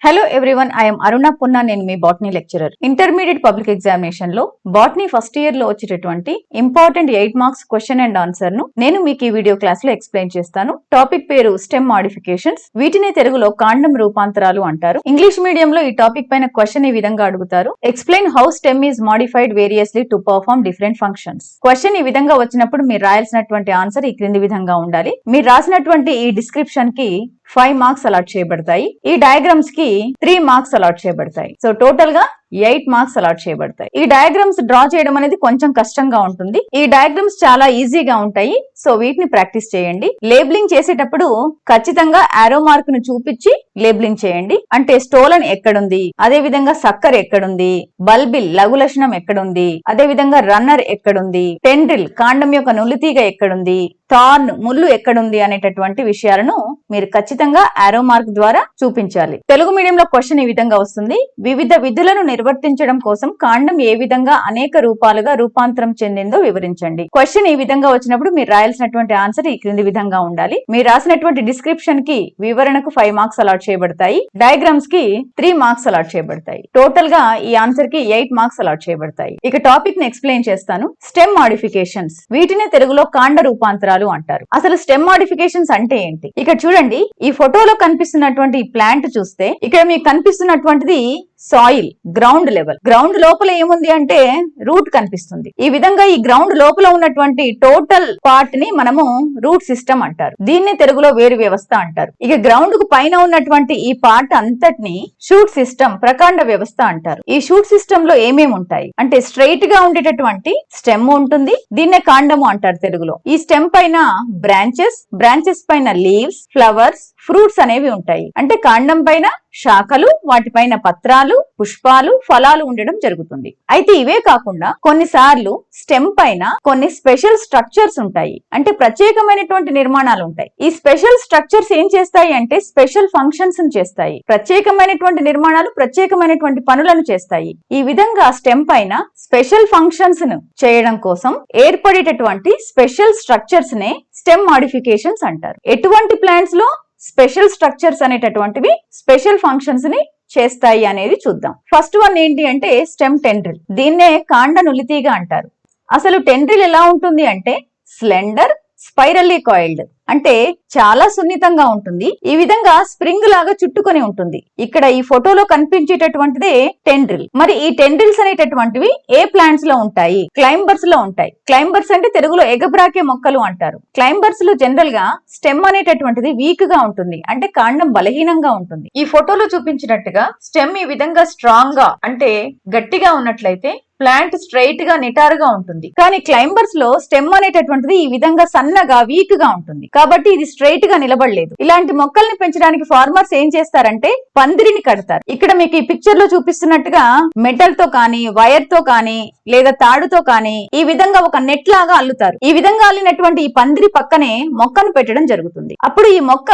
Hello everyone, I'm Aruna Punna. నేను మీ botany lecturer. Intermediate public examination లో బాటనీ ఫస్ట్ ఇయర్ లో వచ్చేటటువంటి important 8 marks question and answer ను నేను మీకు ఈ వీడియో క్లాస్ లో ఎక్స్ప్లెయిన్ చేస్తాను. టాపిక్ పేరు స్టెమ్ మాడిఫికేషన్స్. వీటిని తెలుగులో కాండం రూపాంతరాలు అంటారు. ఇంగ్లీష్ మీడియం లో ఈ టాపిక్ పైన క్వశ్చన్ ఈ విధంగా అడుగుతారు: explain how stem is modified variously to perform different functions. Question ఈ విధంగా వచ్చినప్పుడు మీరు రాయాల్సినటువంటి ఆన్సర్ ఈ క్రింది విధంగా ఉండాలి. మీరు రాసినటువంటి ఈ డిస్క్రిప్షన్ కి 5 మార్క్స్ అలాట్ చేయబడతాయి. ఈ డయాగ్రామ్స్ కి 3 మార్క్స్ అలాట్ చేయబడతాయి. సో టోటల్ గా 8 మార్క్స్ అలాట్ చేయబడతాయి. ఈ డయాగ్రామ్స్ డ్రా చేయడం అనేది కొంచెం కష్టంగా ఉంటుంది. ఈ డయాగ్రామ్స్ చాలా ఈజీగా ఉంటాయి. సో వీటిని ప్రాక్టీస్ చేయండి. లేబులింగ్ చేసేటప్పుడు ఖచ్చితంగా ఆరో మార్క్ ను చూపించి లేబులింగ్ చేయండి. అంటే స్టోలన్ ఎక్కడుంది, అదే విధంగా సక్కర్ ఎక్కడుంది, బల్బిల్ లఘు లక్షణం ఎక్కడుంది, అదే విధంగా రన్నర్ ఎక్కడుంది, టెండ్రిల్ కాండం యొక్క నులితీగ ఎక్కడుంది, థార్న్ ముళ్ళు ఎక్కడుంది అనేటటువంటి విషయాలను మీరు ఖచ్చితంగా ఆరో మార్క్ ద్వారా చూపించాలి. తెలుగు మీడియం లో క్వశ్చన్ ఈ విధంగా వస్తుంది: వివిధ విధులను నిర్వర్తించడం కోసం కాండం ఏ విధంగా అనేక రూపాలుగా రూపాంతరం చెందిందో వివరించండి. క్వశ్చన్ ఈ విధంగా వచ్చినప్పుడు మీరు రాయాల్సినటువంటి ఆన్సర్ ఈ క్రింది విధంగా ఉండాలి. మీరు రాసినటువంటి డిస్క్రిప్షన్ కి వివరణకు 5 మార్క్స్ అలాట్ చేయబడతాయి. డయాగ్రామ్స్ కి 3 మార్క్స్ అలాట్ చేయబడతాయి. టోటల్ గా ఈ ఆన్సర్ కి 8 మార్క్స్ అలాట్ చేయబడతాయి. ఇక టాపిక్ ని ఎక్స్ప్లెయిన్ చేస్తాను. స్టెమ్ మాడిఫికేషన్స్, వీటినే తెలుగులో కాండ రూపాంతరాలు అంటారు. అసలు స్టెమ్ మాడిఫికేషన్స్ అంటే ఏంటి? ఇక్కడ చూడండి, ఈ ఫోటోలో కనిపిస్తున్నటువంటి ఈ ప్లాంట్ చూస్తే ఇక్కడ మీకు కనిపిస్తున్నటువంటిది సాయిల్, గ్రౌండ్ లెవెల్. గ్రౌండ్ లోపల ఏముంది అంటే రూట్ కనిపిస్తుంది. ఈ విధంగా ఈ గ్రౌండ్ లోపల ఉన్నటువంటి టోటల్ పార్ట్ ని మనము రూట్ సిస్టమ్ అంటారు. దీన్నే తెలుగులో వేరు వ్యవస్థ అంటారు. ఇక గ్రౌండ్ కు పైన ఉన్నటువంటి ఈ పార్ట్ అంతటిని షూట్ సిస్టమ్, ప్రకాండ వ్యవస్థ అంటారు. ఈ షూట్ సిస్టమ్ లో ఏమేమి ఉంటాయి అంటే స్ట్రైట్ గా ఉండేటటువంటి స్టెమ్ ఉంటుంది. దీన్నే కాండము అంటారు తెలుగులో. ఈ స్టెమ్ పైన బ్రాంచెస్, బ్రాంచెస్ పైన లీవ్స్, ఫ్లవర్స్, ఫ్రూట్స్ అనేవి ఉంటాయి. అంటే కాండం పైన శాఖలు, వాటిపైన పత్రాలు, పుష్పాలు, ఫలాలు ఉండడం జరుగుతుంది. అయితే ఇవే కాకుండా కొన్నిసార్లు స్టెమ్ పైన కొన్ని స్పెషల్ స్ట్రక్చర్స్ ఉంటాయి. అంటే ప్రత్యేకమైనటువంటి నిర్మాణాలు ఉంటాయి. ఈ స్పెషల్ స్ట్రక్చర్స్ ఏం చేస్తాయి అంటే స్పెషల్ ఫంక్షన్స్ చేస్తాయి. ప్రత్యేకమైనటువంటి నిర్మాణాలు ప్రత్యేకమైనటువంటి పనులను చేస్తాయి. ఈ విధంగా స్టెమ్ పైన స్పెషల్ ఫంక్షన్స్ ను చేయడం కోసం ఏర్పడేటటువంటి స్పెషల్ స్ట్రక్చర్స్ నే స్టెమ్ మాడిఫికేషన్స్ అంటారు. ఎటువంటి ప్లాంట్స్ లో స్పెషల్ స్ట్రక్చర్స్ అనేటటువంటివి స్పెషల్ ఫంక్షన్స్ ని చేస్తాయి అనేది చూద్దాం. ఫస్ట్ వన్ ఏంటి అంటే స్టెమ్ టెండ్రిల్. దీన్నే కాండ నులితీగ అంటారు. అసలు టెండ్రిల్ ఎలా ఉంటుంది అంటే స్లెండర్, స్పైరల్లీ కాయిల్డ్, అంటే చాలా సున్నితంగా ఉంటుంది. ఈ విధంగా స్ప్రింగ్ లాగా చుట్టుకొని ఉంటుంది. ఇక్కడ ఈ ఫోటోలో కనిపించేటటువంటిదే టెండ్రిల్. మరి ఈ టెండ్రిల్స్ అనేటటువంటివి ఏ ప్లాంట్స్ లో ఉంటాయి? క్లైంబర్స్ లో ఉంటాయి. క్లైంబర్స్ అంటే తెలుగులో ఎగబ్రాకే మొక్కలు అంటారు. క్లైంబర్స్ లో జనరల్ గా స్టెమ్ అనేటటువంటిది వీక్ గా ఉంటుంది. అంటే కాండం బలహీనంగా ఉంటుంది. ఈ ఫోటోలో చూపించినట్టుగా స్టెమ్ ఈ విధంగా స్ట్రాంగ్ గా అంటే గట్టిగా ఉన్నట్లయితే ప్లాంట్ స్ట్రైట్ గా నిటారుగా ఉంటుంది. కానీ క్లైంబర్స్ లో స్టెమ్ అనేటటువంటిది ఈ విధంగా సన్నగా వీక్ గా ఉంటుంది. కాబట్టి ఇది స్ట్రైట్ గా నిలబడలేదు. ఇలాంటి మొక్కల్ని పెంచడానికి ఫార్మర్స్ ఏం చేస్తారంటే పందిరిని కడతారు. ఇక్కడ మీకు ఈ పిక్చర్ లో చూపిస్తున్నట్టుగా మెటల్ తో కానీ, వైర్ తో కానీ, లేదా తాడుతో కానీ ఈ విధంగా ఒక నెట్ లాగా అల్లుతారు. ఈ విధంగా అల్లినటువంటి ఈ పందిరి పక్కనే మొక్కను పెట్టడం జరుగుతుంది. అప్పుడు ఈ మొక్క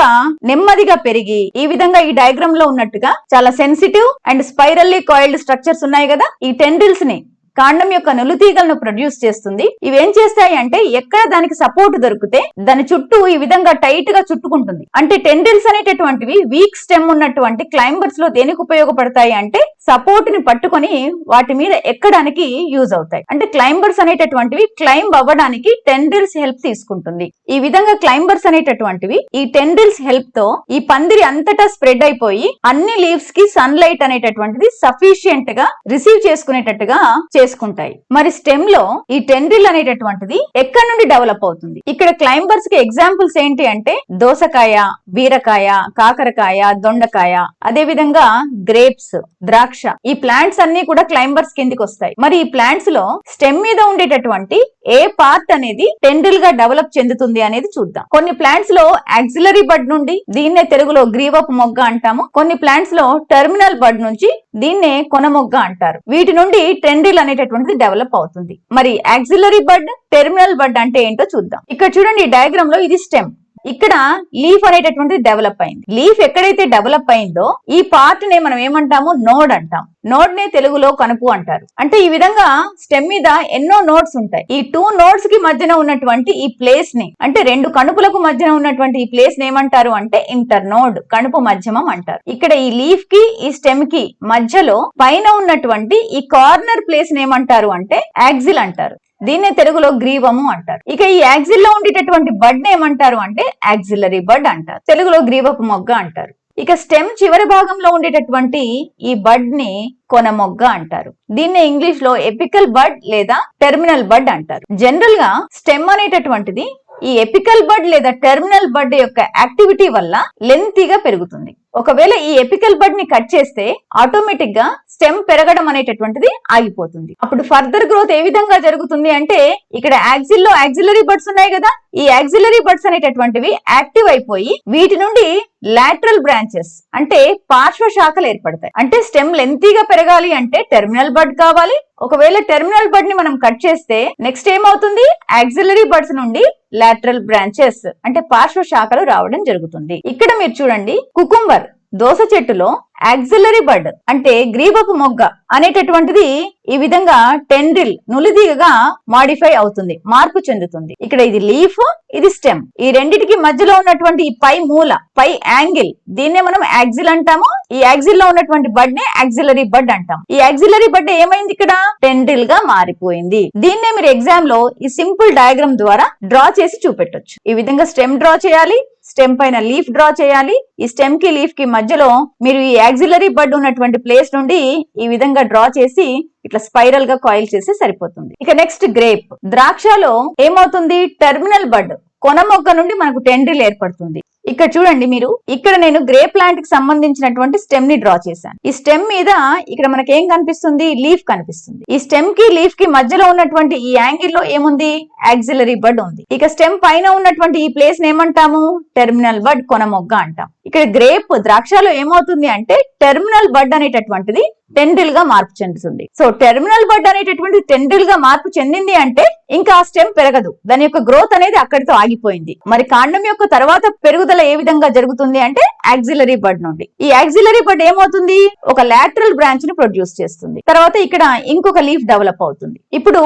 నెమ్మదిగా పెరిగి ఈ విధంగా ఈ డయాగ్రామ్ లో ఉన్నట్టుగా చాలా sensitive and spirally coiled structures ఉన్నాయి కదా, ఈ టెండ్రిల్స్ ని కాండం యొక్క నులితీగలను ప్రొడ్యూస్ చేస్తుంది. ఇవేం చేస్తాయి అంటే ఎక్కడ దానికి సపోర్ట్ దొరికితే దాని చుట్టూ ఈ విధంగా టైట్ గా చుట్టుకుంటుంది. అంటే టెండ్రిల్స్ అనేటటువంటివి వీక్ స్టెమ్ ఉన్నటువంటి క్లైంబర్స్ లో దేనికి ఉపయోగపడతాయి అంటే సపోర్ట్ ని పట్టుకొని వాటి మీద ఎక్కడానికి యూజ్ అవుతాయి. అంటే క్లైంబర్స్ అనేటటువంటివి క్లైంబ్ అవ్వడానికి టెండ్రిల్స్ హెల్ప్ తీసుకుంటుంది. ఈ విధంగా క్లైంబర్స్ అనేటటువంటివి ఈ టెండ్రిల్స్ హెల్ప్ తో ఈ పందిరి అంతటా స్ప్రెడ్ అయిపోయి అన్ని లీవ్స్ కి సన్ లైట్ అనేటటువంటిది సఫిషియెంట్ గా రిసీవ్ చేసుకునేటట్టుగా చేసుకుంటాయి. మరి స్టెమ్ లో ఈ టెండ్రిల్ అనేటటువంటిది ఎక్కడి నుండి డెవలప్ అవుతుంది? ఇక్కడ క్లైంబర్స్ కి ఎగ్జాంపుల్స్ ఏంటి అంటే దోసకాయ, బీరకాయ, కాకరకాయ, దొండకాయ, అదే విధంగా గ్రేప్స్, ద్రాక్ష. ఈ ప్లాంట్స్ అన్ని కూడా క్లైంబర్స్ కిందికి వస్తాయి. మరి ఈ ప్లాంట్స్ లో స్టెమ్ మీద ఉండేటటువంటి ఏ పార్ట్ అనేది టెండ్రిల్ గా డెవలప్ చెందుతుంది అనేది చూద్దాం. కొన్ని ప్లాంట్స్ లో యాక్సిలరీ బడ్ నుండి, దీన్నే తెలుగులో గ్రీవప్ మొగ్గ అంటాము. కొన్ని ప్లాంట్స్ లో టెర్మినల్ బడ్ నుంచి, దీన్నే కొన మొగ్గ అంటారు. వీటి నుండి టెండ్రిల్ అనేటటువంటిది డెవలప్ అవుతుంది. మరి యాక్సిలరీ బడ్, టెర్మినల్ బడ్ అంటే ఏంటో చూద్దాం. ఇక్కడ చూడండి, ఈ డయాగ్రామ్ లో ఇది స్టెమ్. ఇక్కడ లీఫ్ అనేటటువంటిది డెవలప్ అయింది. లీఫ్ ఎక్కడైతే డెవలప్ అయిందో ఈ పార్ట్ నే మనం ఏమంటాము, నోడ్ అంటాం. నోడ్ నే తెలుగులో కనుపు అంటారు. అంటే ఈ విధంగా స్టెమ్ మీద ఎన్నో నోడ్స్ ఉంటాయి. ఈ 2 నోడ్స్ కి మధ్యన ఉన్నటువంటి ఈ ప్లేస్ ని, అంటే 2 కణుపులకు మధ్యన ఉన్నటువంటి ఈ ప్లేస్ ని ఏమంటారు అంటే ఇంటర్ నోడ్, కణుపు మధ్యమం అంటారు. ఇక్కడ ఈ లీఫ్ కి ఈ స్టెమ్ కి మధ్యలో పైన ఉన్నటువంటి ఈ కార్నర్ ప్లేస్ ని ఏమంటారు అంటే యాక్సిల్ అంటారు. దీన్నే తెలుగులో గ్రీవము అంటారు. ఇక ఈ యాక్సిల్ లో ఉండేటటువంటి బడ్ ని ఏమంటారు అంటే యాక్సిలరీ బడ్ అంటారు. తెలుగులో గ్రీవపు మొగ్గ అంటారు. ఇక స్టెమ్ చివరి భాగంలో ఉండేటటువంటి ఈ బడ్ ని కొన మొగ్గ అంటారు. దీన్నే ఇంగ్లీష్ లో ఎపికల్ బడ్ లేదా టెర్మినల్ బడ్ అంటారు. జనరల్ గా స్టెమ్ అనేటటువంటిది ఈ ఎపికల్ బడ్ లేదా టెర్మినల్ బడ్ యొక్క యాక్టివిటీ వల్ల లెంతీగా పెరుగుతుంది. ఒకవేళ ఈ ఎపికల్ బడ్ ని కట్ చేస్తే ఆటోమేటిక్ గా స్టెమ్ పెరగడం అనేటటువంటిది ఆగిపోతుంది. అప్పుడు ఫర్దర్ గ్రోత్ ఏ విధంగా జరుగుతుంది అంటే ఇక్కడ యాక్సిల్ లో యాక్సిలరీ బడ్స్ ఉన్నాయి కదా, ఈ యాక్సిలరీ బడ్స్ అనేటటువంటివి యాక్టివ్ అయిపోయి వీటి నుండి లాటరల్ బ్రాంచెస్ అంటే పార్శ్వ శాఖలు ఏర్పడతాయి. అంటే స్టెమ్ లెంతీగా పెరగాలి అంటే టెర్మినల్ బడ్ కావాలి. ఒకవేళ టెర్మినల్ బడ్ ని మనం కట్ చేస్తే నెక్స్ట్ ఏమవుతుంది, యాక్సిలరీ బడ్స్ నుండి లాటరల్ బ్రాంచెస్ అంటే పార్శ్వ శాఖలు రావడం జరుగుతుంది. ఇక్కడ మీరు చూడండి, కుకుంబర్ దోస చెట్టులో యాక్సిలరీ బడ్ అంటే గ్రీవపు మొగ్గ అనేటటువంటిది ఈ విధంగా టెండ్రిల్ నులిదీగగా మాడిఫై అవుతుంది, మార్పు చెందుతుంది. ఇక్కడ ఇది లీఫ్, ఇది స్టెమ్. ఈ రెండిటికి మధ్యలో ఉన్నటువంటి ఈ పై మూల, పై యాంగిల్, దీన్నే మనం యాక్సిల్ అంటాము. ఈ యాక్సిల్ లో ఉన్నటువంటి బడ్ నే యాక్సిలరీ బడ్ అంటాం. ఈ యాక్సిలరీ బడ్ ఏమైంది, ఇక్కడ టెండ్రిల్ గా మారిపోయింది. దీన్నే మీరు ఎగ్జామ్ లో ఈ సింపుల్ డయాగ్రామ్ ద్వారా డ్రా చేసి చూపెట్టొచ్చు. ఈ విధంగా స్టెమ్ డ్రా చేయాలి, స్టెమ్ పైన లీఫ్ డ్రా చేయాలి. ఈ స్టెమ్ కి లీఫ్ కి మధ్యలో మీరు ఈ యాక్సిలరీ బడ్ ఉన్నటువంటి ప్లేస్ నుండి ఈ విధంగా డ్రా చేసి ఇట్లా స్పైరల్ గా కాయిల్ చేసి సరిపోతుంది. ఇక నెక్స్ట్ గ్రేప్, ద్రాక్షలో ఏమవుతుంది, టెర్మినల్ బడ్ కొన మొగ్గ నుండి మనకు టెండ్రిల్ ఏర్పడుతుంది. ఇక్కడ చూడండి మీరు, ఇక్కడ నేను గ్రే ప్లాంట్ కి సంబంధించినటువంటి స్టెమ్ ని డ్రా చేశాను. ఈ స్టెమ్ మీద ఇక్కడ మనకి ఏం కనిపిస్తుంది, లీఫ్ కనిపిస్తుంది. ఈ స్టెమ్ కి లీఫ్ కి మధ్యలో ఉన్నటువంటి ఈ యాంగిల్ లో ఏముంది, యాక్సిలరీ బడ్ ఉంది. ఇక స్టెమ్ పైన ఉన్నటువంటి ఈ ప్లేస్ ని ఏమంటాము, టెర్మినల్ బడ్ కొన మొగ్గ అంటాం. ఇక్కడ గ్రేప్ ద్రాక్షలో ఏమవుతుంది అంటే టెర్మినల్ బడ్ అనేటటువంటిది టెండ్రిల్ గా మార్పు చెందుతుంది. సో టెర్మినల్ బడ్ అనేటటువంటి టెండ్రిల్ గా మార్పు చెందింది అంటే ఇంకా ఆ స్టెమ్ పెరగదు, దాని యొక్క గ్రోత్ అనేది అక్కడితో ఆగిపోయింది. మరి కాండం యొక్క తర్వాత పెరుగుదల ఏ విధంగా జరుగుతుంది అంటే యాక్సిలరీ బడ్ నుండి. ఈ యాక్సిలరీ బడ్ ఏమవుతుంది, ఒక లాటరల్ బ్రాంచ్ ని ప్రొడ్యూస్ చేస్తుంది. తర్వాత ఇక్కడ ఇంకొక లీఫ్ డెవలప్ అవుతుంది. ఇప్పుడు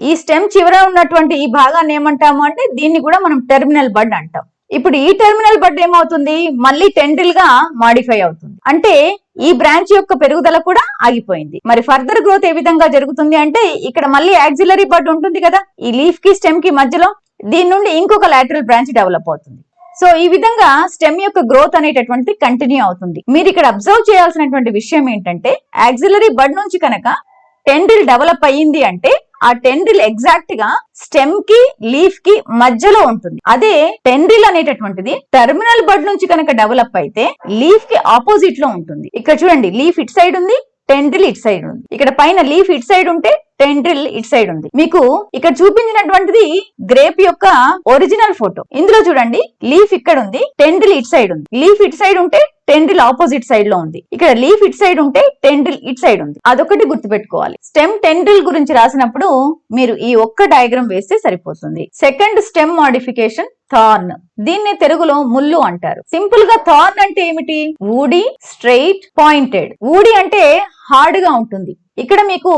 ఈ స్టెమ్ చివర ఉన్నటువంటి ఈ భాగాన్ని ఏమంటాము అంటే దీన్ని కూడా మనం టెర్మినల్ బడ్ అంటాం. ఇప్పుడు ఈ టెర్మినల్ బడ్ ఏమవుతుంది, మళ్ళీ టెండ్రిల్ గా మాడిఫై అవుతుంది. అంటే ఈ బ్రాంచ్ యొక్క పెరుగుదల కూడా ఆగిపోయింది. మరి ఫర్దర్ గ్రోత్ ఏ విధంగా జరుగుతుంది అంటే ఇక్కడ మళ్ళీ యాక్సిలరీ బడ్ ఉంటుంది కదా, ఈ లీఫ్ కి స్టెమ్ కి మధ్యలో, దీని నుండి ఇంకొక లాటరల్ బ్రాంచ్ డెవలప్ అవుతుంది. సో ఈ విధంగా స్టెమ్ యొక్క గ్రోత్ అనేటటువంటి కంటిన్యూ అవుతుంది. మీరు ఇక్కడ అబ్జర్వ్ చేయాల్సినటువంటి విషయం ఏంటంటే యాక్సిలరీ బడ్ నుంచి కనుక టెండ్రిల్ డెవలప్ అయ్యింది అంటే ఆ టెండ్రిల్ ఎగ్జాక్ట్ గా స్టెమ్ కి లీఫ్ కి మధ్యలో ఉంటుంది. అదే టెండ్రిల్ అనేటటువంటిది టెర్మినల్ బడ్ నుంచి కనుక డెవలప్ అయితే లీఫ్ కి ఆపోజిట్ లో ఉంటుంది. ఇక్కడ చూడండి, లీఫ్ ఇట్ సైడ్ ఉంది, టెండ్రిల్ ఇట్ సైడ్ ఉంది. ఇక్కడ పైన లీఫ్ ఇట్ సైడ్ ఉంటే టెండ్రిల్ ఇట్ సైడ్ ఉంది. మీకు ఇక్కడ చూపించినటువంటిది గ్రేప్ యొక్క ఒరిజినల్ ఫోటో. ఇందులో చూడండి, లీఫ్ ఇక్కడ ఉంది, టెండ్రిల్ ఇట్ సైడ్ ఉంది. లీఫ్ ఇట్ సైడ్ ఉంటే టెండ్రిల్ ఆపోజిట్ సైడ్ లో ఉంది. ఇక్కడ లీఫ్ ఇట్ సైడ్ ఉంటే టెండ్రిల్ ఇట్ సైడ్ ఉంది. అదొకటి గుర్తుపెట్టుకోవాలి. స్టెమ్ టెండ్రిల్ గురించి రాసినప్పుడు మీరు ఈ ఒక్క డయాగ్రామ్ వేస్తే సరిపోతుంది. Second stem modification thorn. దీన్నే తెలుగులో ముల్లు అంటారు. సింపుల్ గా థార్న్ అంటే ఏమిటి, ఊడి, స్ట్రెయిట్, పాయింటెడ్. ఊడి అంటే హార్డ్ గా ఉంటుంది. ఇక్కడ మీకు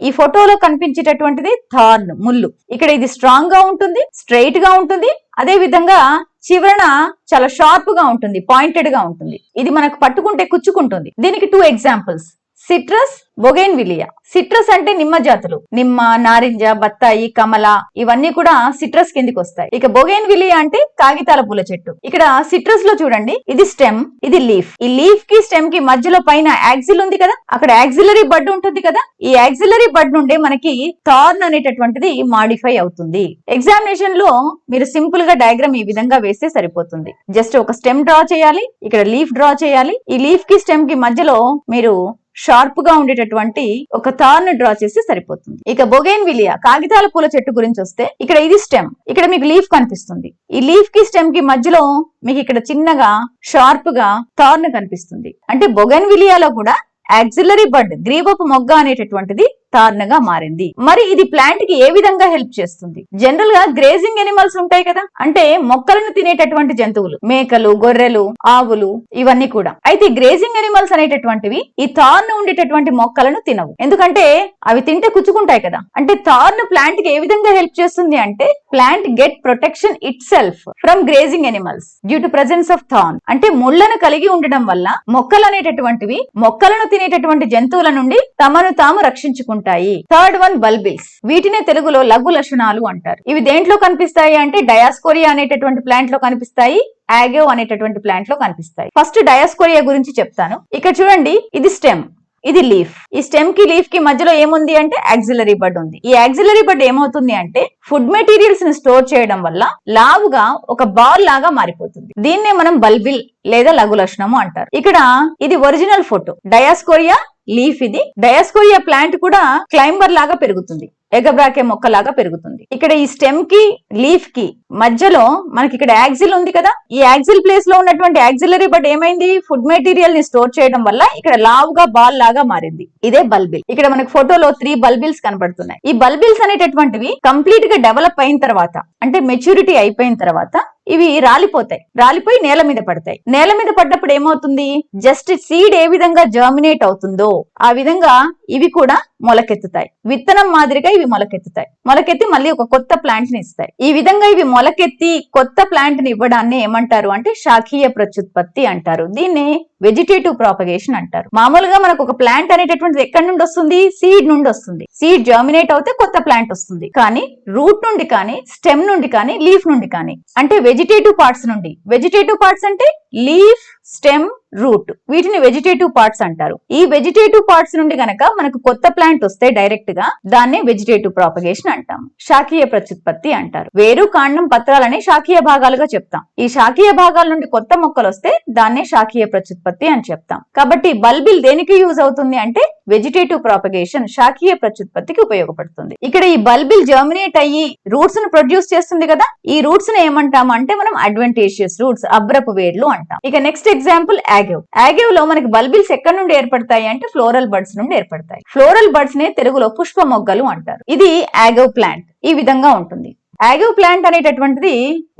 ఈ ఫోటోలో కనిపించేటటువంటిది థార్న్, ముల్లు. ఇక్కడ ఇది స్ట్రాంగ్ గా ఉంటుంది, స్ట్రెయిట్ గా ఉంటుంది, అదే విధంగా చివరన చాలా షార్ప్ గా ఉంటుంది, పాయింటెడ్ గా ఉంటుంది. ఇది మనకు పట్టుకుంటే కుచ్చుకుంటుంది. దీనికి 2 ఎగ్జాంపుల్స్, సిట్రస్, బొగైన్విలియా. సిట్రస్ అంటే నిమ్మ జాతులు, నిమ్మ, నారింజ, బత్తాయి, కమల, ఇవన్నీ కూడా సిట్రస్ కిందికి వస్తాయి. ఇక బొగైన్విలియా అంటే కాగితాల పూల చెట్టు. ఇక్కడ సిట్రస్ లో చూడండి, ఇది స్టెమ్, ఇది లీఫ్. ఈ లీఫ్ కి స్టెమ్ కి మధ్యలో పైన యాక్సిల్ ఉంది కదా, అక్కడ యాక్సిలరీ బడ్ ఉంటుంది కదా, ఈ యాక్సిలరీ బడ్ నుండి మనకి థార్న్ అనేటటువంటిది మాడిఫై అవుతుంది. ఎగ్జామినేషన్ లో మీరు సింపుల్ గా డయాగ్రామ్ ఈ విధంగా వేస్తే సరిపోతుంది. జస్ట్ ఒక స్టెమ్ డ్రా చేయాలి, ఇక్కడ లీఫ్ డ్రా చేయాలి. ఈ లీఫ్ కి స్టెమ్ కి మధ్యలో మీరు షార్ప్ గా ఉండేటటువంటి ఒక థార్న్ డ్రా చేసి సరిపోతుంది. ఇక బొగైన్విలియా కాగితాల పూల చెట్టు గురించి వస్తే, ఇక్కడ ఇది స్టెమ్, ఇక్కడ మీకు లీఫ్ కనిపిస్తుంది. ఈ లీఫ్ కి స్టెమ్ కి మధ్యలో మీకు ఇక్కడ చిన్నగా షార్ప్ గా థార్న్ కనిపిస్తుంది. అంటే బొగైన్విలియాలో కూడా యాక్సిలరీ బడ్, గ్రీవపు మొగ్గ అనేటటువంటిది థార్న్ గా మారింది. మరి ఇది ప్లాంట్ కి ఏ విధంగా హెల్ప్ చేస్తుంది? జనరల్ గా గ్రేజింగ్ ఎనిమల్స్ ఉంటాయి కదా, అంటే మొక్కలను తినేటటువంటి జంతువులు, మేకలు, గొర్రెలు, ఆవులు, ఇవన్నీ కూడా. అయితే గ్రేజింగ్ ఎనిమల్స్ అనేటటువంటివి ఈ థార్న్ ఉండేటటువంటి మొక్కలను తినవు, ఎందుకంటే అవి తింటే కుచ్చుకుంటాయి కదా. అంటే థార్న్ ప్లాంట్ కి ఏ విధంగా హెల్ప్ చేస్తుంది అంటే plant get protection it self from grazing animals due to presence of thorn. అంటే ముళ్లను కలిగి ఉండడం వల్ల మొక్కలు అనేటటువంటివి మొక్కలను తినేటటువంటి జంతువుల నుండి తమను తాము రక్షించుకుంటాయి. Third one, bulbils. వీటినే తెలుగులో లఘు లక్షణాలు అంటారు. ఇవి దేంట్లో కనిపిస్తాయి అంటే డయాస్కోరియా అనేటటువంటి ప్లాంట్ లో కనిపిస్తాయి, ఆగేవ్ అనేటటువంటి ప్లాంట్ లో కనిపిస్తాయి. ఫస్ట్ డయాస్కోరియా గురించి చెప్తాను. ఇక్కడ చూడండి, ఇది స్టెమ్, ఇది లీఫ్. ఈ స్టెమ్ కి లీఫ్ కి మధ్యలో ఏముంది అంటే యాక్సిలరీ బడ్ ఉంది. ఈ యాక్సిలరీ బడ్ ఏమవుతుంది అంటే ఫుడ్ మెటీరియల్స్ ని స్టోర్ చేయడం వల్ల లావుగా ఒక బాల్ లాగా మారిపోతుంది. దీన్నే మనం బల్బిల్ లేదా లఘు లక్షణము అంటారు. ఇక్కడ ఇది ఒరిజినల్ ఫోటో, డయాస్కోరియా లీఫ్. ఇది డయాస్కోరియా ప్లాంట్ కూడా క్లైంబర్ లాగా పెరుగుతుంది, ఎగబ్రాకే మొక్క లాగా పెరుగుతుంది. ఇక్కడ ఈ స్టెమ్ కి లీఫ్ కి మధ్యలో మనకి ఇక్కడ యాక్సిల్ ఉంది కదా, ఈ యాక్సిల్ ప్లేస్ లో ఉన్నటువంటి యాక్సిలరీ బడ్ ఏమైంది, ఫుడ్ మెటీరియల్ ని స్టోర్ చేయడం వల్ల ఇక్కడ లావుగా బాల్ లాగా మారింది. ఇదే బల్బిల్. ఇక్కడ మనకి ఫోటోలో 3 బల్బిల్స్ కనబడుతున్నాయి. ఈ బల్బిల్స్ అనేటటువంటివి కంప్లీట్ గా డెవలప్ అయిన తర్వాత, అంటే మెచ్యూరిటీ అయిపోయిన తర్వాత ఇవి రాలిపోతాయి, రాలిపోయి నేల మీద పడతాయి. నేల మీద పడ్డప్పుడు ఏమవుతుంది, జస్ట్ సీడ్ ఏ విధంగా జర్మినేట్ అవుతుందో ఆ విధంగా ఇవి కూడా మొలకెత్తుతాయి. విత్తనం మాదిరిగా ఇవి మొలకెత్తుతాయి, మొలకెత్తి మళ్ళీ ఒక కొత్త ప్లాంట్ ని ఇస్తాయి. ఈ విధంగా ఇవి మొలకెత్తి కొత్త ప్లాంట్ ని ఇవ్వడాన్ని ఏమంటారు అంటే శాఖీయ ప్రత్యుత్పత్తి అంటారు. దీన్ని వెజిటేటివ్ ప్రాపగేషన్ అంటారు. మామూలుగా మనకు ఒక ప్లాంట్ అనేటటువంటిది ఎక్కడి నుండి వస్తుంది, సీడ్ నుండి వస్తుంది. సీడ్ జర్మినేట్ అవుతే కొత్త ప్లాంట్ వస్తుంది. కానీ రూట్ నుండి కానీ, స్టెమ్ నుండి కానీ, లీఫ్ నుండి కానీ, అంటే వెజిటేటివ్ పార్ట్స్ నుండి. వెజిటేటివ్ పార్ట్స్ అంటే లీఫ్, స్టెమ్, రూట్, వీటిని వెజిటేటివ్ పార్ట్స్ అంటారు. ఈ వెజిటేటివ్ పార్ట్స్ నుండి గనక మనకు కొత్త ప్లాంట్ వస్తే డైరెక్ట్ గా దాన్నే వెజిటేటివ్ ప్రాపగేషన్ అంటాము, శాఖీయ ప్రత్యుత్పత్తి అంటారు. వేరు, కాండం, పత్రాలని శాఖీయ భాగాలుగా చెప్తాం. ఈ శాఖీయ భాగాల నుండి కొత్త మొక్కలు వస్తే దాన్నే శాఖీయ ప్రత్యుత్పత్తి అని చెప్తాం. కాబట్టి బల్బిల్ దేనికి యూజ్ అవుతుంది అంటే వెజిటేటివ్ ప్రాపగేషన్, శాఖీయ ప్రత్యుత్పత్తికి ఉపయోగపడుతుంది. ఇక్కడ ఈ బల్బిల్ జర్మినేట్ అయ్యి రూట్స్ ను ప్రొడ్యూస్ చేస్తుంది కదా, ఈ రూట్స్ ను ఏమంటాం అంటే మనం అడ్వెంటేషియస్ రూట్స్, అబ్రపు వేర్లు అంటాం. ఇక నెక్స్ట్ ఎగ్జాంపుల్ ఆగేవ్. ఆగేవ్ లో మనకి బల్బిల్స్ ఎక్కడి నుండి ఏర్పడతాయి అంటే ఫ్లోరల్ బర్డ్స్ నుండి ఏర్పడతాయి. ఫ్లోరల్ బర్డ్స్ నే తెలుగులో పుష్ప మొగ్గలు అంటారు. ఇది ఆగేవ్ ప్లాంట్ ఈ విధంగా ఉంటుంది. ఆగేవ్ ప్లాంట్ అనేటటువంటిది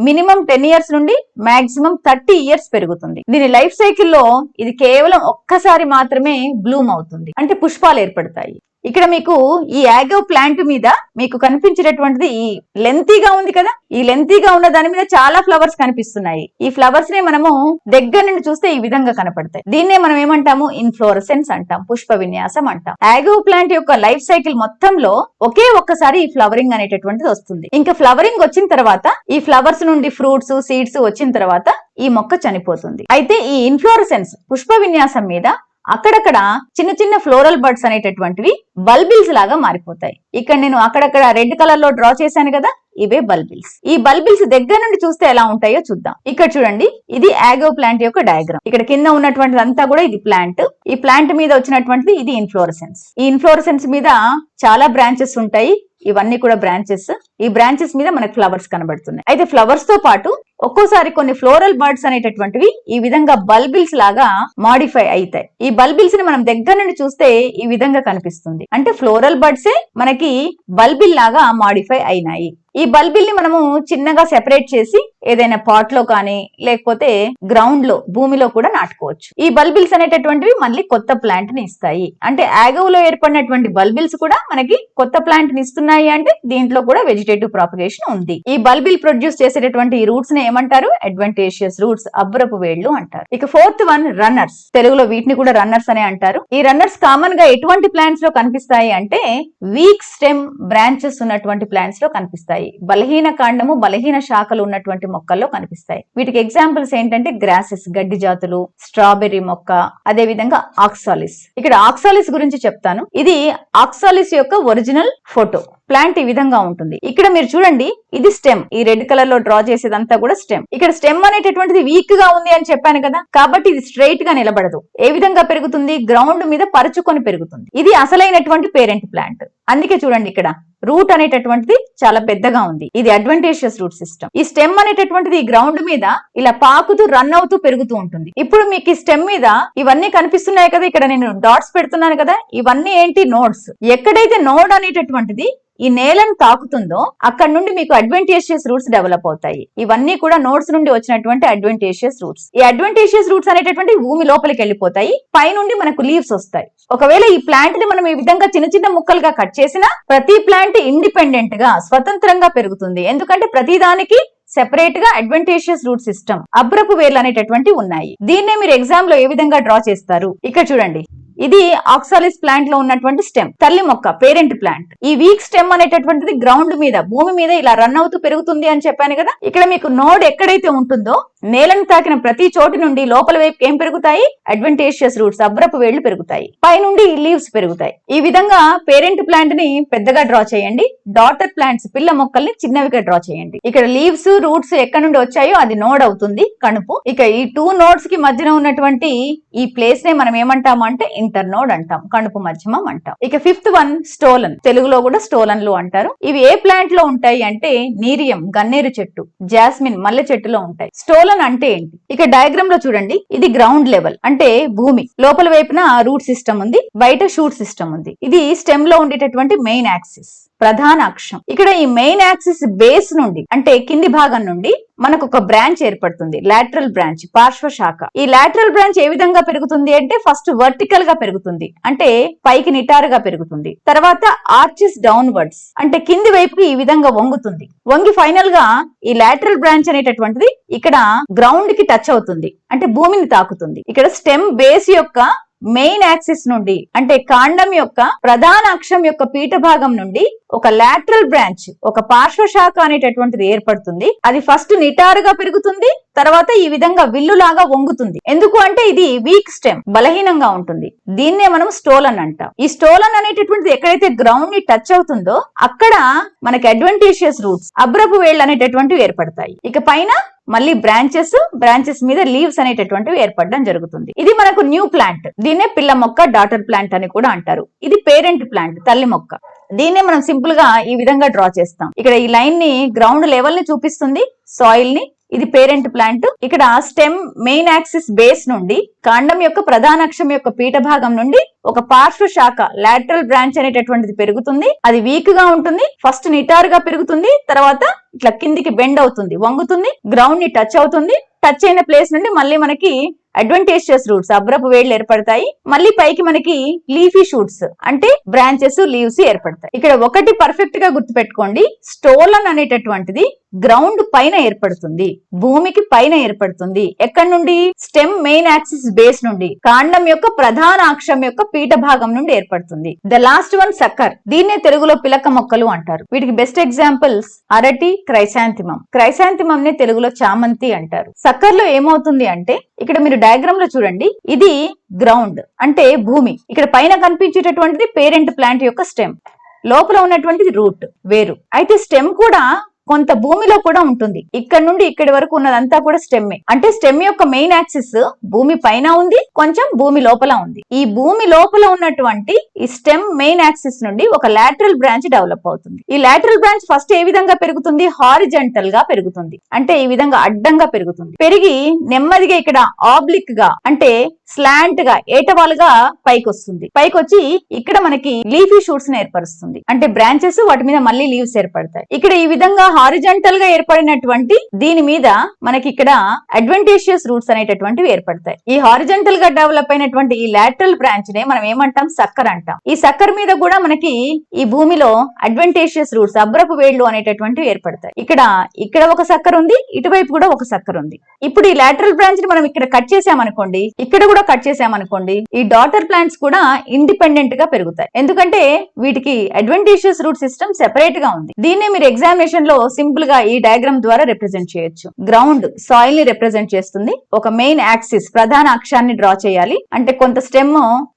మినిమం 10 ఇయర్స్ నుండి మాక్సిమం 30 ఇయర్స్ పెరుగుతుంది. దీని లైఫ్ సైకిల్ లో ఇది కేవలం ఒక్కసారి మాత్రమే బ్లూమ్ అవుతుంది, అంటే పుష్పాలు ఏర్పడతాయి. ఇక్కడ మీకు ఈ ఆగేవ్ ప్లాంట్ మీద మీకు కనిపించేటటువంటిది ఈ లెంతీగా ఉంది కదా, ఈ లెంతీగా ఉన్న దాని మీద చాలా ఫ్లవర్స్ కనిపిస్తున్నాయి. ఈ ఫ్లవర్స్ నే మనము దగ్గర నుండి చూస్తే ఈ విధంగా కనపడతాయి. దీన్నే మనం ఏమంటాము, ఇన్ఫ్లోరసెన్స్ అంటాం, పుష్ప విన్యాసం అంటాం. ఆగేవ్ ప్లాంట్ యొక్క లైఫ్ సైకిల్ మొత్తంలో ఒకే ఒక్కసారి ఈ ఫ్లవరింగ్ అనేటటువంటిది వస్తుంది. ఇంకా ఫ్లవరింగ్ వచ్చిన తర్వాత ఈ ఫ్లవర్స్ నుండి ఫ్రూట్స్, సీడ్స్ వచ్చిన తర్వాత ఈ మొక్క చనిపోతుంది. అయితే ఈ ఇన్ఫ్లోరసెన్స్, పుష్ప విన్యాసం మీద అక్కడక్కడ చిన్న చిన్న ఫ్లోరల్ బర్డ్స్ అనేటటువంటివి బల్బిల్స్ లాగా మారిపోతాయి. ఇక్కడ నేను అక్కడక్కడ రెడ్ కలర్ లో డ్రా చేశాను కదా, ఇవే బల్బిల్స్. ఈ బల్బిల్స్ దగ్గర నుండి చూస్తే ఎలా ఉంటాయో చూద్దాం. ఇక్కడ చూడండి, ఇది ఆగేవ్ ప్లాంట్ యొక్క డయాగ్రామ్. ఇక్కడ కింద ఉన్నటువంటిది అంతా కూడా ఇది ప్లాంట్. ఈ ప్లాంట్ మీద వచ్చినటువంటిది ఇది ఇన్ఫ్లోరసెన్స్. ఈ ఇన్ఫ్లోరసెన్స్ మీద చాలా బ్రాంచెస్ ఉంటాయి. ఇవన్నీ కూడా బ్రాంచెస్. ఈ బ్రాంచెస్ మీద మనకు ఫ్లవర్స్ కనబడుతున్నాయి. అయితే ఫ్లవర్స్ తో పాటు ఒక్కోసారి కొన్ని ఫ్లోరల్ బర్డ్స్ అనేటటువంటివి ఈ విధంగా బల్బిల్స్ లాగా మాడిఫై అవుతాయి. ఈ బల్బిల్స్ ని మనం దగ్గర నుండి చూస్తే ఈ విధంగా కనిపిస్తుంది. అంటే ఫ్లోరల్ బర్డ్సే మనకి బల్బిల్ లాగా మాడిఫై అయినాయి. ఈ బల్బిల్ ని మనము చిన్నగా సెపరేట్ చేసి ఏదైనా పాట్ లో కానీ లేకపోతే గ్రౌండ్ లో, భూమిలో కూడా నాటుకోవచ్చు. ఈ బల్బిల్స్ అనేటటువంటివి మళ్ళీ కొత్త ప్లాంట్ ని ఇస్తాయి. అంటే ఆగవ్ లో ఏర్పడినటువంటి బల్బిల్స్ కూడా మనకి కొత్త ప్లాంట్ ని ఇస్తున్నాయి. అంటే దీంట్లో కూడా వెజిటేటివ్ ప్రాపగేషన్ ఉంది. ఈ బల్బిల్ ప్రొడ్యూస్ చేసేటటువంటి ఈ రూట్స్ ని ఏమంటారు, అడ్వెంటేషియస్ రూట్స్, అబ్రపు వేళ్లు అంటారు. ఇక ఫోర్త్ వన్, రన్నర్స్. తెలుగులో వీటిని కూడా రన్నర్స్ అనే అంటారు. ఈ రన్నర్స్ కామన్ గా ఎటువంటి ప్లాంట్స్ లో కనిపిస్తాయి అంటే వీక్ స్టెమ్ బ్రాంచెస్ ఉన్నటువంటి ప్లాంట్స్ లో కనిపిస్తాయి. బలహీన కాండము, బలహీన శాఖలు ఉన్నటువంటి మొక్కల్లో కనిపిస్తాయి. వీటికి ఎగ్జాంపుల్స్ ఏంటంటే గ్రాసెస్, గడ్డి జాతులు, స్ట్రాబెర్రీ మొక్క, అదే విధంగా ఆక్సాలిస్. ఇక్కడ ఆక్సాలిస్ గురించి చెప్తాను. ఇది ఆక్సాలిస్ యొక్క ఒరిజినల్ ఫోటో. ప్లాంట్ ఈ విధంగా ఉంటుంది. ఇక్కడ మీరు చూడండి, ఇది స్టెమ్. ఈ రెడ్ కలర్ లో డ్రా చేసేదంతా కూడా స్టెమ్. ఇక్కడ స్టెమ్ అనేటటువంటిది వీక్ గా ఉంది అని చెప్పాను కదా, కాబట్టి ఇది స్ట్రైట్ గా నిలబడదు. ఏ విధంగా పెరుగుతుంది, గ్రౌండ్ మీద పరుచుకొని పెరుగుతుంది. ఇది అసలైనటువంటి పేరెంట్ ప్లాంట్. అందుకే చూడండి ఇక్కడ రూట్ అనేటటువంటిది చాలా పెద్దగా ఉంది. ఇది అడ్వాంటేజియస్ రూట్ సిస్టమ్. ఈ స్టెమ్ అనేటటువంటిది గ్రౌండ్ మీద ఇలా పాకుతూ రన్ అవుతూ పెరుగుతూ ఉంటుంది. ఇప్పుడు మీకు ఈ స్టెమ్ మీద ఇవన్నీ కనిపిస్తున్నాయి కదా, ఇక్కడ నేను డాట్స్ పెడుతున్నాను కదా, ఇవన్నీ ఏంటి? నోడ్స్. ఎక్కడైతే నోడ్ అనేటటువంటిది ఈ నేలను తాకుతుందో అక్కడ నుండి మీకు అడ్వాంటేజియస్ రూట్స్ డెవలప్ అవుతాయి. ఇవన్నీ కూడా నోడ్స్ నుండి వచ్చినటువంటి అడ్వాంటేజియస్ రూట్స్. ఈ అడ్వాంటేజియస్ రూట్స్ అనేటటువంటి భూమి లోపలికి వెళ్ళిపోతాయి, పై నుండి మనకు లీవ్స్ వస్తాయి. ఒకవేళ ఈ ప్లాంట్ ని మనం ఈ విధంగా చిన్న చిన్న ముక్కలుగా కట్ చేసినా ప్రతి ప్లాంట్ ఇండిపెండెంట్ గా స్వతంత్రంగా పెరుగుతుంది. ఎందుకంటే ప్రతి దానికి సెపరేట్ గా అడ్వాంటేజియస్ రూట్ సిస్టమ్, అబ్రపు వేర్లు అనేటటువంటి ఉన్నాయి. దీన్నే మీరు ఎగ్జామ్ లో ఏ విధంగా డ్రా చేస్తారు? ఇక్కడ చూడండి, ఇది ఆక్సాలిస్ ప్లాంట్ లో ఉన్నటువంటి స్టెమ్, తల్లి మొక్క, పేరెంట్ ప్లాంట్. ఈ వీక్ స్టెమ్ అనేటటువంటిది గ్రౌండ్ మీద, భూమి మీద ఇలా రన్ అవుతూ పెరుగుతుంది అని చెప్పాను కదా. ఇక్కడ మీకు నోడ్ ఎక్కడైతే ఉంటుందో నేలను తాకిన ప్రతి చోటి నుండి లోపల వైపు ఏం పెరుగుతాయి? అడ్వాంటేజియస్ రూట్స్, అబ్రపు వేళ్లు పెరుగుతాయి. పై నుండి లీవ్స్ పెరుగుతాయి. ఈ విధంగా పేరెంట్ ప్లాంట్ ని పెద్దగా డ్రా చేయండి, డాటర్ ప్లాంట్స్, పిల్ల మొక్కల్ని చిన్నవిగా డ్రా చేయండి. ఇక్కడ లీవ్స్, రూట్స్ ఎక్కడ నుండి వచ్చాయో అది నోడ్ అవుతుంది, కణుపు. ఇక ఈ టూ నోడ్స్ కి మధ్యన ఉన్నటువంటి ఈ ప్లేస్ నే మనం ఏమంటాము అంటే ఇంటర్ నోడ్ అంటాం, కణుపు మధ్యమం అంటాం. ఇక ఫిఫ్త్ వన్ స్టోలన్, తెలుగులో కూడా స్టోలన్లు అంటారు. ఇవి ఏ ప్లాంట్ లో ఉంటాయి అంటే నీరియం, గన్నేరు చెట్టు, జాస్మిన్, మల్లె చెట్టులో ఉంటాయి. స్టోలన్ అంటే ఏంటి? ఇక డయాగ్రామ్ లో చూడండి, ఇది గ్రౌండ్ లెవెల్ అంటే భూమి లోపల వైపున రూట్ సిస్టమ్ ఉంది, బయట షూట్ సిస్టమ్ ఉంది. ఇది స్టెమ్ లో ఉండేటటువంటి మెయిన్ యాక్సిస్, ప్రధాన అక్షం. ఇక్కడ ఈ మెయిన్ యాక్సిస్ బేస్ నుండి అంటే కింది భాగం నుండి మనకు ఒక బ్రాంచ్ ఏర్పడుతుంది, లాటరల్ బ్రాంచ్, పార్శ్వ శాఖ. ఈ లాటరల్ బ్రాంచ్ ఏ విధంగా పెరుగుతుంది అంటే ఫస్ట్ వర్టికల్ గా పెరుగుతుంది, అంటే పైకి నిటారుగా పెరుగుతుంది. తర్వాత ఆర్చెస్ డౌన్వర్డ్స్ అంటే కింది వైపుకి ఈ విధంగా వంగుతుంది. వంగి ఫైనల్ గా ఈ లాటరల్ బ్రాంచ్ అనేటటువంటిది ఇక్కడ గ్రౌండ్ కి టచ్ అవుతుంది, అంటే భూమిని తాకుతుంది. ఇక్కడ స్టెమ్ బేస్ యొక్క మెయిన్ యాక్సిస్ నుండి అంటే కాండం యొక్క ప్రధాన అక్షం యొక్క పీఠ భాగం నుండి ఒక లాటరల్ బ్రాంచ్, ఒక పార్శ్వ శాఖ అనేటటువంటిది ఏర్పడుతుంది. అది ఫస్ట్ నిటారుగా పెరుగుతుంది, తర్వాత ఈ విధంగా విల్లులాగా వంగుతుంది. ఎందుకు అంటే ఇది వీక్ స్టెమ్, బలహీనంగా ఉంటుంది. దీన్నే మనం స్టోలన్ అంటాం. ఈ స్టోలన్ అనేటటువంటిది ఎక్కడైతే గ్రౌండ్ ని టచ్ అవుతుందో అక్కడ మనకి అడ్వాంటేజియస్ రూట్స్, అబ్రపు వేళ్ళు అనేటటువంటివి ఏర్పడతాయి. ఇక పైన మళ్ళీ బ్రాంచెస్ మీద లీవ్స్ అనేటటువంటివి ఏర్పడడం జరుగుతుంది. ఇది మనకు న్యూ ప్లాంట్. దీన్నే పిల్ల మొక్క, డాటర్ ప్లాంట్ అని కూడా అంటారు. ఇది పేరెంట్ ప్లాంట్, తల్లి మొక్క. దీన్నే మనం సింపుల్ గా ఈ విధంగా డ్రా చేస్తాం. ఇక్కడ ఈ లైన్ ని గ్రౌండ్ లెవెల్ ని చూపిస్తుంది, సాయిల్ ని. ఇది పేరెంట్ ప్లాంట్. ఇక్కడ స్టెమ్ మెయిన్ యాక్సిస్ బేస్ నుండి కాండం యొక్క ప్రధాన అక్షం యొక్క పీఠ భాగం నుండి ఒక పార్శ్వ శాఖ, లాటరల్ బ్రాంచ్ అనేటటువంటిది పెరుగుతుంది. అది వీక్ గా ఉంటుంది, ఫస్ట్ నిటారుగా పెరుగుతుంది, తర్వాత ఇట్లా కిందికి బెండ్ అవుతుంది, వంగుతుంది, గ్రౌండ్ ని టచ్ అవుతుంది. టచ్ అయిన ప్లేస్ నుండి మళ్ళీ మనకి అడ్వాంటేజియస్ రూట్స్, అబ్రపు వేళ్లు ఏర్పడతాయి. మళ్ళీ పైకి మనకి లీఫీ షూట్స్ అంటే బ్రాంచెస్, లీవ్స్ ఏర్పడతాయి. ఇక్కడ ఒకటి పర్ఫెక్ట్ గా గుర్తుపెట్టుకోండి, స్టోలన్ అనేటటువంటిది గ్రౌండ్ పైన ఏర్పడుతుంది, భూమికి పైన ఏర్పడుతుంది. ఎక్కడి నుండి? స్టెమ్ మెయిన్ యాక్సిస్ బేస్ నుండి, కాండం యొక్క ప్రధాన అక్షం యొక్క పీఠ భాగం నుండి ఏర్పడుతుంది. The last one sucker. దీన్నే తెలుగులో పిలక మొక్కలు అంటారు. వీటికి బెస్ట్ ఎగ్జాంపుల్స్ అరటి, క్రైసాంతిమం. క్రైసాంతిమం నే తెలుగులో చామంతి అంటారు. సక్కర్ లో ఏమవుతుంది అంటే ఇక్కడ మీరు డయాగ్రామ్ లో చూడండి, ఇది గ్రౌండ్ అంటే భూమి. ఇక్కడ పైన కనిపించేటటువంటిది పేరెంట్ ప్లాంట్ యొక్క స్టెమ్, లోపల ఉన్నటువంటిది రూట్, వేరు. అయితే స్టెమ్ కూడా కొంత భూమిలో కూడా ఉంటుంది. ఇక్కడ నుండి ఇక్కడి వరకు ఉన్నదంతా కూడా స్టెమ్. అంటే స్టెమ్ యొక్క మెయిన్ యాక్సిస్ భూమి పైన ఉంది, కొంచెం భూమి లోపల ఉంది. ఈ భూమి లోపల ఉన్నటువంటి ఈ స్టెమ్ మెయిన్ యాక్సిస్ నుండి ఒక లాటరల్ బ్రాంచ్ డెవలప్ అవుతుంది. ఈ లాటరల్ బ్రాంచ్ ఫస్ట్ ఏ విధంగా పెరుగుతుంది? హారిజంటల్ గా పెరుగుతుంది, అంటే ఈ విధంగా అడ్డంగా పెరుగుతుంది. పెరిగి నెమ్మదిగా ఇక్కడ ఆబ్లిక్ గా అంటే స్లాంట్ గా, ఏటవాలుగా పైకి వస్తుంది. పైకి వచ్చి ఇక్కడ మనకి లీఫీ షూట్స్ ని ఏర్పరుస్తుంది, అంటే బ్రాంచెస్, వాటి మీద మళ్ళీ లీవ్స్ ఏర్పడతాయి. ఇక్కడ ఈ విధంగా హారిజంటల్ గా ఏర్పడినటువంటి దీని మీద మనకి ఇక్కడ అడ్వాంటేజియస్ రూట్స్ అనేటటువంటివి ఏర్పడతాయి. ఈ హారిజంటల్ గా డెవలప్ అయినటువంటి ఈ లాటరల్ బ్రాంచ్ నే మనం ఏమంటాం? సక్కర్ అంటాం. ఈ సక్కర్ మీద కూడా మనకి ఈ భూమిలో అడ్వాంటేజియస్ రూట్స్, అబ్రపు వేళ్లు అనేటటువంటివి ఏర్పడతాయి. ఇక్కడ ఒక సక్కర్ ఉంది, ఇటువైపు కూడా ఒక సక్కర్ ఉంది. ఇప్పుడు ఈ లాటరల్ బ్రాంచ్ ని మనం ఇక్కడ కట్ చేసామనుకోండి, ఇక్కడ కూడా కట్ చేసామనుకోండి, ఈ డాటర్ ప్లాంట్స్ కూడా ఇండిపెండెంట్ గా పెరుగుతాయి. ఎందుకంటే వీటికి అడ్వాంటేజియస్ రూట్ సిస్టమ్ సెపరేట్ గా ఉంది. దీన్నే మీరు ఎగ్జామినేషన్ లో సింపుల్ గా ఈ డయాగ్రామ్ ద్వారా రిప్రజెంట్ చేయొచ్చు. గ్రౌండ్ సాయిల్ ని రిప్రజెంట్ చేస్తుంది. ఒక మెయిన్ యాక్సిస్, ప్రధాన అక్షాన్ని డ్రా చేయాలి. అంటే కొంత స్టెమ్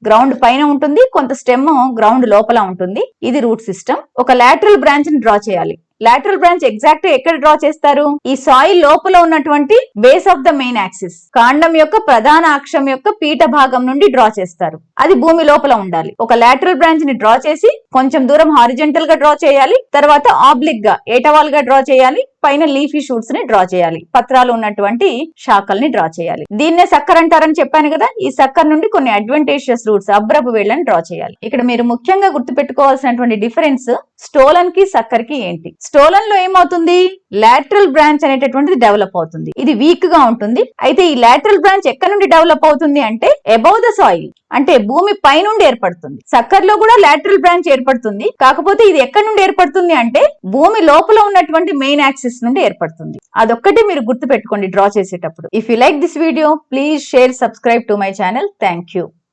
గ్రౌండ్ పైన ఉంటుంది, కొంత స్టెమ్ గ్రౌండ్ లోపల ఉంటుంది. ఇది రూట్ సిస్టమ్. ఒక లాటరల్ బ్రాంచ్ ని డ్రా చేయాలి. లాటరల్ బ్రాంచ్ ఎగ్జాక్ట్ ఎక్కడ డ్రా చేస్తారు? ఈ సాయిల్ లోపల ఉన్నటువంటి base of the main axis, కాండం యొక్క ప్రధాన అక్షం యొక్క పీఠ భాగం నుండి డ్రా చేస్తారు. అది భూమి లోపల ఉండాలి. ఒక లాటరల్ బ్రాంచ్ ని డ్రా చేసి కొంచెం దూరం హారిజెంటల్ గా డ్రా చేయాలి, తర్వాత ఆబ్లిక్ గా ఏటవాల్ గా డ్రా చేయాలి, పైన లీఫీ షూట్స్ ని డ్రా చేయాలి, పత్రాలు ఉన్నటువంటి శాఖల్ని డ్రా చేయాలి. దీన్నే సక్కర్ అంటారని చెప్పాను కదా. ఈ సక్కర్ నుండి కొన్ని అడ్వాంటేజియస్ రూట్స్ అబ్రపు వేళ్ళని డ్రా చేయాలి. ఇక్కడ మీరు ముఖ్యంగా గుర్తుపెట్టుకోవాల్సినటువంటి డిఫరెన్స్ స్టోలన్ కి సక్కర్ కి ఏంటి? స్టోలన్ లో ఏమవుతుంది? లాటరల్ బ్రాంచ్ అనేటటువంటిది డెవలప్ అవుతుంది. ఇది వీక్ గా ఉంటుంది. అయితే ఈ లాటరల్ బ్రాంచ్ ఎక్కడ నుండి డెవలప్ అవుతుంది అంటే అబౌవ్ ద సాయిల్, అంటే భూమి పై నుండి ఏర్పడుతుంది. సక్కర్ లో కూడా లాటరల్ బ్రాంచ్ ఏర్పడుతుంది, కాకపోతే ఇది ఎక్కడ నుండి ఏర్పడుతుంది అంటే భూమి లోపల ఉన్నటువంటి మెయిన్ యాక్సిస్ నుండి ఏర్పడుతుంది. అదొక్కటి మీరు గుర్తు పెట్టుకోండి డ్రా చేసేటప్పుడు. If you like this video, please share, subscribe to my channel. Thank you.